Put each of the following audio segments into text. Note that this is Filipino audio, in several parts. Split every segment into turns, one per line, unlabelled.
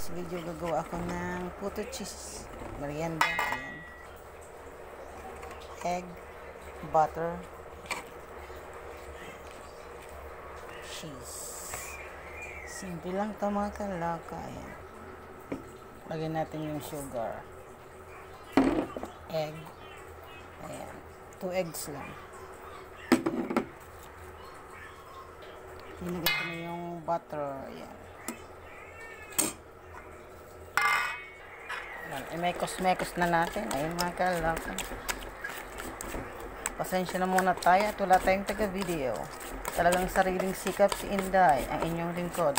next video gagawa ako ng puto cheese merienda. Ayan. Egg, butter, cheese. Simple lang ito mga kalaka. Ayan. Lagyan natin yung sugar. Egg. Ayan. 2 eggs lang. Nilagay ko na yung butter. Ayan. Mekos-mekos na natin. Ayun mga kalaka. Pasensya na muna tayo at wala tayong taga-video. Talagang sariling sikap si Inday, ang inyong lingkod.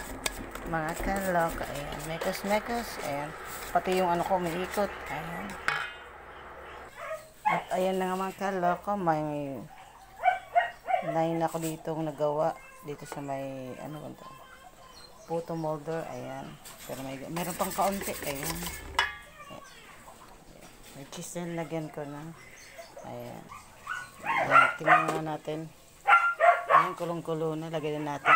Mga kalaka. Ayan. Mekos-mekos. Ayan. Pati yung ano ko umiikot. Ayan. At ayan na nga mga kalaka. May 9 ako dito nagawa. Dito sa may ano ba ito? Puto molder. Ayan. Pero meron pang kaunti. Ayan. May cheese na lagyan ko na. Ayan. Ayan. Tingnan na natin. Ayan. Kulong-kulo na. Lagyan na natin.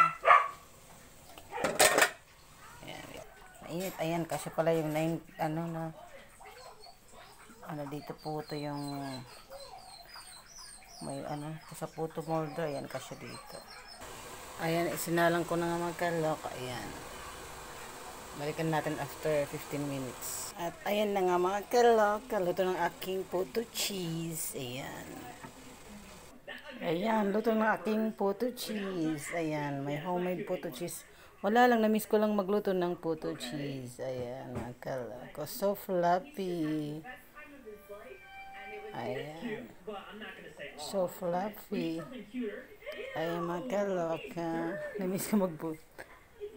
Ayan. Mainit. Ayan. Kasi pala yung 9 ano na dito puto yung may ano sa puto molder. Ayan. Kasi dito. Ayan. Isinalang ko na nga mga kalaka. Ayan. Balikan natin after 15 minutes. At ayan na nga mga kalaka. Luto ng aking puto cheese. Ayan. Ayan. Luto ng aking puto cheese. Ayan. May homemade puto cheese. Wala lang. Na-miss ko lang magluto ng puto cheese. Ayan mga kalaka. So fluffy. Ayan. So fluffy. Ayan mga kalaka. Na-miss ko magbuto.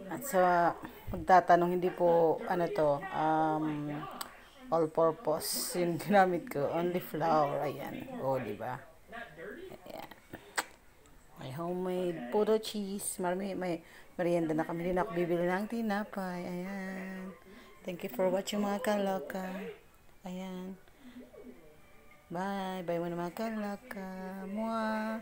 At sa magtatanong, hindi po ano to all purpose yung ginamit ko, only flour. Ayan. O diba? Ayan. May homemade puto cheese. May merienda na kami. Hindi na ako bibili ng tinapay. Ayan. Thank you for watching mga kalaka. Ayan. Bye. Bye muna mga kalaka. Mwah.